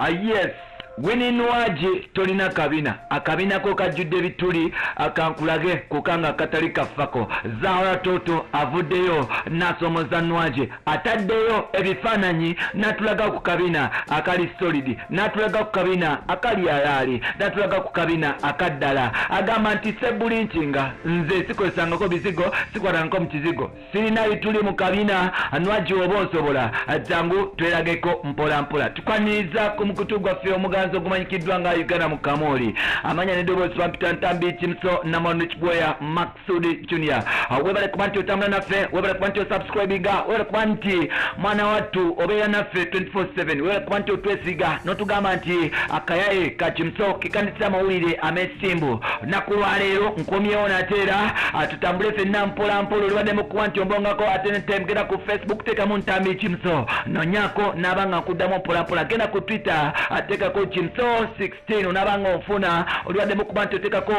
Yes, Winnie Nwaji tolina kabina akabina ko kajjudde bituli akankulage kukanga katali kafako Zahra Toto avuddeyo nasomoza Nwaji ataddeyo ebifaananyi natulaga ku kabina akali solid natulaga ku kabina akali alali natulaga ku kabina akaddala agamba nti sebulinchinga nze sikozesangako bizigo sikwatangako mu kizigo sirina bituli mu kabina Nwaji oba osobola jangu twerageko mpola mpola tukwaniriza ku mukutu gwaffe omuganzo gumanyikiddwa nga Uganda mu Kamoli amanya n'eddoboozi Pampita Ntambi Kimso Namono Kiboya Maksudi Junior webale kuba nti otambula naffe webale kuba nti osubscribinga webale kuba nti mwana wattu obeera naffe 24/7 webale kuba nti otwesiga n'otugamba nti akayaye ka Kimso kikandisa amawulire amesimbu naku lwaleero nkomyewo nateera tutambule ffenna mpola mpola olibaddemu kuba nti ombongako ate netime genda ku Facebook teekamu Ntambi Kimso nonyako n'abanga nkuddamu mpola mpola genda ku Twitter ateekako Kimso 16 onabanga ofuna olibaddemu kuba nti oteekako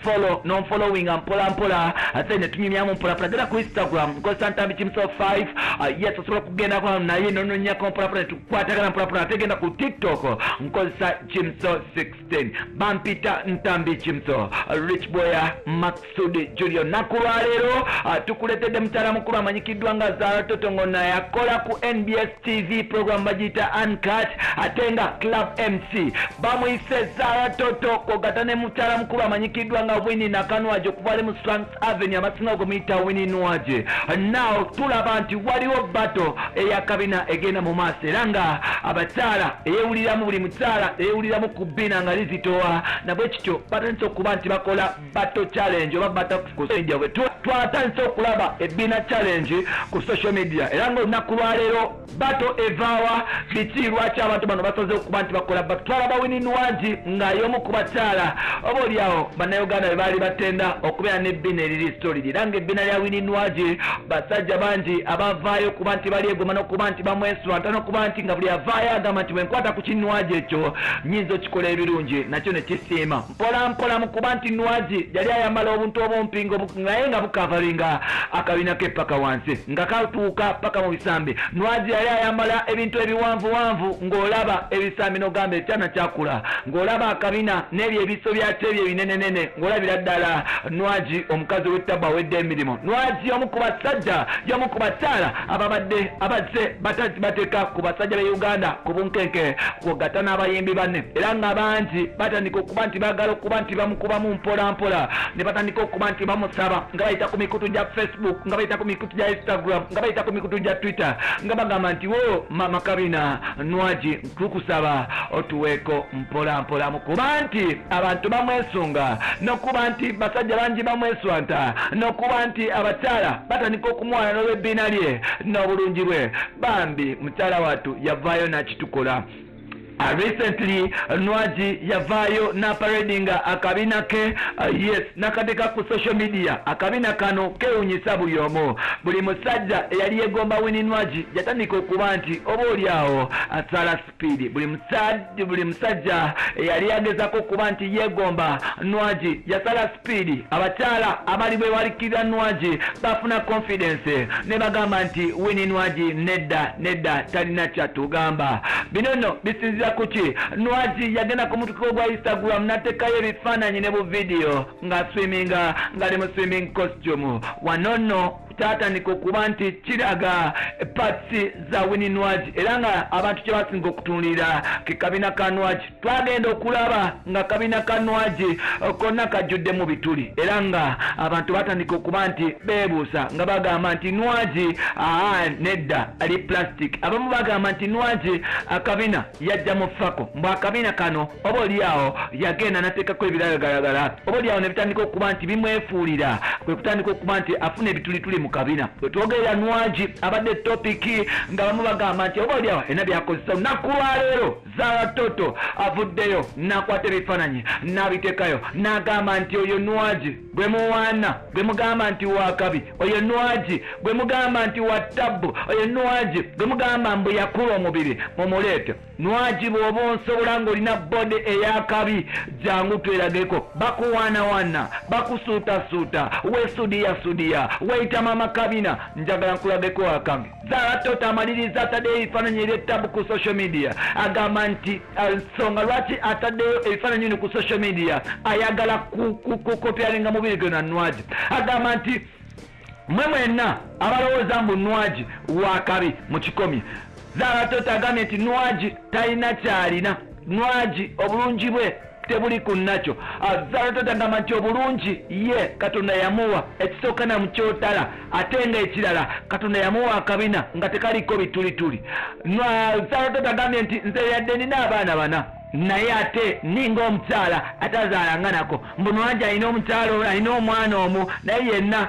follow non-following mpola mpola ate ne tunyumyamu mpola mpola genda ku Instagram nkozesa Ntambi Kimso 5 yes osobola kugendako naye nononyako mpola mpola netukwatagana mpola mpola ate genda ku TikTok nkozesa Kimso 16 Pampita Ntambi Kimso Rich Boya Maksudi Junior nakulwaleero tukuletedde mukyala mukulu amanyikiddwa nga Zahra Toto ng'ona yakola ku NBS TV program bagiyita Uncut ate nga Club MC bamuyise Zahra Toto kogatane mukyala mukulu amanyikiddwa nga Winnie Nakanwaje okuvale mu Stranks Avenue abasinga okumuyita Winnie Nwaje. Now tulaba nti waliwo bato eyakabina egenda mu maaso era nga abakyala eyewuliramu buli mukyala eyewuliramu ku bbina nga lizitowa nabwe kityo batandise okuba nti bakola bato challenge oba bato ku social media twatandise okulaba ebbina challenge ku social media era nga olunaku lwaleero bato evaawa biki lwaki abantu bano basoze okuba nti bakola bato twalaba Winnie Nwaji nga y'omu ku bakyala oba oliawo bannayuganda bebaali batenda okubeera n'ebbina eriri story era nga ebbina lya Winnie Nwaji basajja bangi abavaayo kuba nti bali egoma n'okuba nti bamweswanta n'okuba nti nga buli avaayo agamba nti bwenkwata ku Kinwaji ekyo nyinza okikola ebirungi nakyo ne kisiima mpola mpola mu kuba nti Nwaji yali ayambala obuntu obumpingo naye nga bukavaringa akabina ke paka wansi nga katuuka paka mu bisambi Nwaji yali ayambala ebintu ebiwanvu wanvu ng'olaba ebisambi n'ogamba ekyana kyakula ng'olaba akabina n'ebyo ebiso byakyo ebyo ebinenenene ng'olabira ddala Nwaji omukazi w'ettaba awedde emirimu Nwaji omu ku basajja y'omu ku bakyala ababadde abazze bateeka ku basajja be Uganda ku bunkenke kwogatta n'abayimbi banne era nga bangi batandika okuba nti baagala okuba nti bamukubamu mpola mpola ne batandika okuba nti bamusaba nga bayita ku mikutu gya Facebook nga bayita ku mikutu gya Instagram nga bayita ku mikutu gya Twitter nga bagamba nti wo mama kabina Nwaji tukusaba otuweeko mpola mpola mukuba nti abantu bamwesunga n'okuba nti basajja bangi bamweswanta n'okuba nti abakyala batandika okumuwala n'olw'ebbiina lye n'obulungi bwe bambi mukyala wattu yavaayo n'akitukola. Recently Nwaji yavaayo na paradinga akabina ke yes nakateka ku social media akabina kano kewunyisa buli omu buli musajja eyali yegomba Winnie Nwaji yatandika okuba nti oba oliawo asala speed buli musajja eyali yagezako okuba nti yegomba Nwaji yasala speed abakyala abali bwe walikira Nwaji bafuna confidence ne bagamba nti Winnie Nwaji nedda talina kyatugamba binono bisinzira kuki Nwaji yagenda ku mutuko gwa Instagram natekayo ebifaananyi ne bu video nga swiminga ngali mu swimming costume wanono tatandika okuba nti kiraga patsi za Winnie Nwaji era nga abantu kye basinga okutunulira ke kabina ka Nwaji twagenda okulaba nga kabina ka Nwaji konna kajjudde mu bituli era nga abantu batandika okuba nti beebuusa nga bagamba nti Nwaji nedda ali plastic abamu bagamba nti Nwaji akabina yajja mu fako mbw akabina kano oba oliawo yagenda nateekako ebiragagalagala oba oliawo ne bitandika okuba nti bimwefuulira kwe kutandika okuba nti afuna ebitulituli mu kabina twogera Nwaji abadde topiki nga bamu bagamba nti oba oliawo ena byakozesa olunaku lwaleero Zahra Toto avuddeyo nakwata ebifaananyi n'abiteekayo n'agamba nti oyo Nwaji gwe muwaana gwe mugamba nti wakabi oyo Nwaji gwe mugamba nti wa tabbu oyo Nwaji gwe mugamba mbu yakula omubiri mumuleete Nwaji bw'oba onsobola ng'olina bode eyakabi jangu twerageko bakuwaanawaana bakusuutasuuta wesudiya weyita maama Kabina njagala nkulageko akange Zara Toto amaliriza ataddeyo ebifaananyi eby'ettabu ku social media agamba nti ensonga lwaki ataddeyo ebifaananyi bino ku social media ayagala kukopyalinga mubiri gwe na Nwaji agamba nti mwe mwenna abalowooza mbu Nwaji wakabi mu kikomye Zara Toto agambye nti Nwaji talina kyalina Nwaji obulungi bwe tebuli kunnacho Zara Toto agamba nti obulungi ye Katonda yamuwa ekisooka na mukyotala ate nga ekirala Katonda yamuwa akabina nga tekaliko bitulituli Zara Toto agambye nti nze yadde nina abaana bana naye ate ninga omukyala atazaalanga nako mbu Nwaji alina omukyala alina omwana omu naye yenna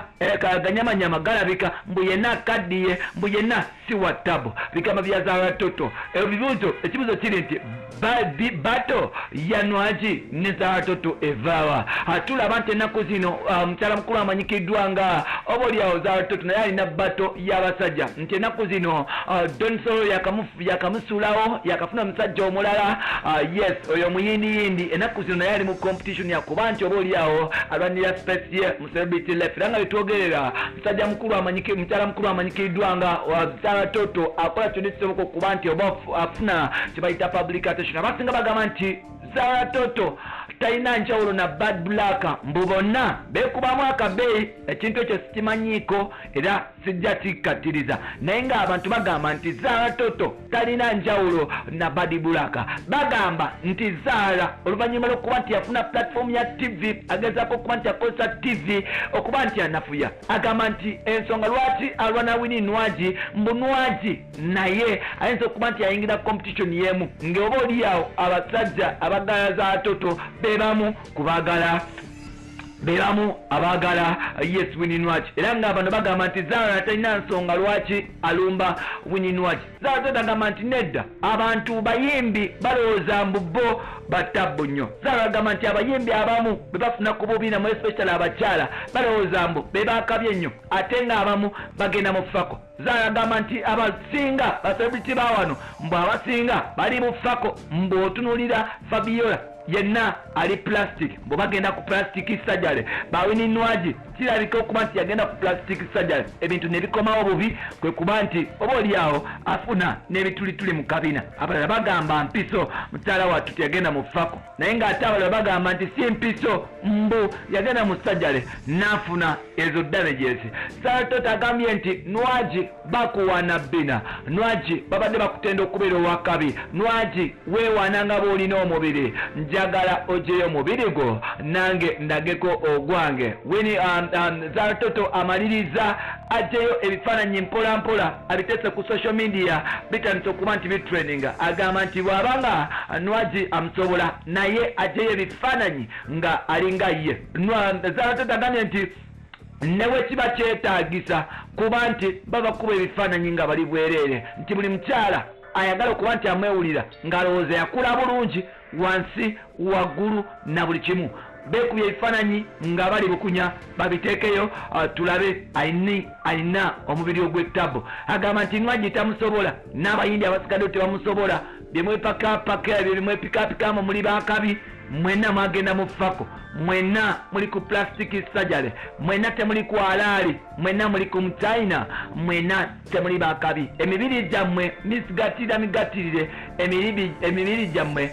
ganyamanyama galabika mbu yenna akaddiye mbu yenna si wa ttabu bigamba bya Zara Toto ekibuuzo kiri nti bato ya Nwaji ne Zara Toto evaawa tulaba nti ennaku zino mukyala mukulu amanyikiddwa nga obaolyawo Zara Toto naye alina bato y'abasajja nti ennaku zino Donsolo yakamusulawo yakafuna omusajja omulala yes oyo muyindiyindi ennaku zino naye ali mu competition yakuba nti obaolyawo alwanira space ye mu celebrity life era nga betwogerera mukyala mukulu amanyikiddwa nga Zara Toto akola kyonna ekisoboka okuba nti oba afuna kyebayita public attention abasinga bagamba nti Zara Toto talina njawulo na Bad Black mbu bonna beekubamu akabeeyi ekintu ekyo sikimanyiiko era sijja kikkattiriza naye ng'abantu bagamba nti Zara Toto talina njawulo na Bad Black bagamba nti Zara oluvannyuma lw'okuba nti yafuna platform ya TV agezaako okuba nti akozesa TV okuba nti anafuya agamba nti ensonga lwaki alwana Winnie Nwaji mbu Nwaji naye ayinza okuba nti yayingira competition y'emu ng'oba olyawo abasajja abagala Zara Toto bebamu kubagala bebamu abagala yes Winnie Nwaji era ng'abantu bagamba nti Zara talina nsonga lwaki alumba Winnie Nwaji Zara Toto agamba nti nedda abantu bayimbi balowooza mbu bo batabbu nnyo Zara agamba nti abayimbi abamu be bafuna ku bubiina mu especially abakyala balowooza mbu be bakabye nnyo ate ng'abamu bagenda mu fako Zara agamba nti abasinga baselebrity ba wano mbu abasinga bali mu fako mbu otunuulira Fabiola yenna ali plastic mbu bagenda ku plastic surgery ba Winnie Nwaji kirabika okuba nti yagenda ku plastic surgery ebintu ne bikomawo bubi kwe kuba nti oba olyawo afuna n'ebitulituli mu kabina abalala bagamba mpiso mukyala wattu yagenda mu fako naye ng'ate abalala bagamba nti si mpiso mbu yagenda mu surgery n'afuna ezo damages Zara Toto agambye nti Nwaji bakuwaana bbina Nwaji babadde bakutenda okubeera owakabi Nwaji weewaananga bw'olina omubiri njagala ojeyo omubiri gwo nange ndageko ogwange Zara Toto amaliriza ajeyo ebifaananyi mpolampola abiteese ku social media bitandise okuba nti bitraining agamba nti bw'abanga Nwaji amusobola naye ajeyo ebifaananyi nga alinga ye Zara Toto agambye nti newe kiba kyetaagisa kuba nti baba kuba ebifaananyi nga bali bwereere nti buli mukyala ayagala okuba nti amwewulira ng'alowooza yakula bulungi wansi waggulu na buli kimu beekubye ebifaananyi nga bali bukunya babiteekeyo tulabe alina omubiri ogw'ettabu agamba nti Nwaji tamusobola n'abayindi abasigaddeyo tebamusobola byemwepakapaka ebyo byemwepikapikamu muli bakabi mwenna mwagenda mu fako mwenna muli ku plastic surgery mwenna temuli ku alaali mwenna muli ku China mwenna temuli bakabi emibiri gyammwe migatirire emibiri gyammwe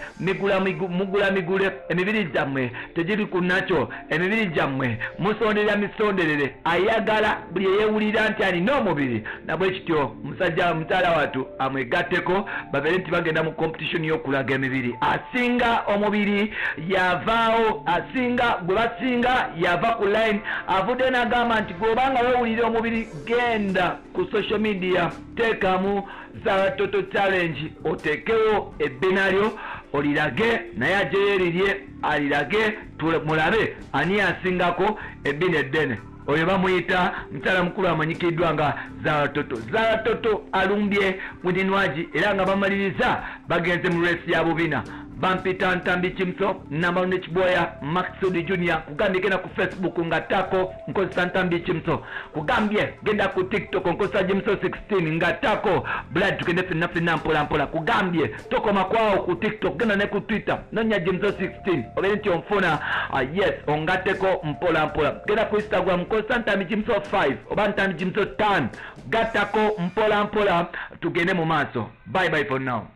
mugula migule emibiri gyammwe tegiri ku nakyo emibiri gyammwe musonderera misonderere ayagala buli eyewulira nti alina omubiri nabwe kityo musajja mukyala wattu amwegatteko babeere nti bagenda mu competition y'okulaga emibiri asinga omubiri yavaawo asinga gwe basinga yava ku line avudde n'agamba nti gw'obanga weewulira omubiri genda ku social media teekamu Zara Toto challenge otekewo ebbina lyo olirage naye ajeyo erirye alirage mulabe ani asingako ebbina eddene oyo bamuyita mukyala mukulu amanyikiddwa nga Zara Toto. Zara Toto alumbye Winnie Nwaji era nga bamaliriza bagenze mu race ya bubina bampita Ntambi Kimso Namawne Kiboya Maxudi Junior kugambye genda ku Facebook ngatako nkozesa Ntambi Kimso kugambye genda ku TikTok nkozesa Jimso 16 ngatako Blood tugende fina mpola kugambye tokoma kwao ku TikTok genda ne ku Twitter nonya Jimso 16 obere nti onfuna yes ongateko mpola genda ku Instagram nkozesa Ntambi Kimso 5 oba Ntambi Kimso 10 gatako mpola tugende mu maaso. Bye for now.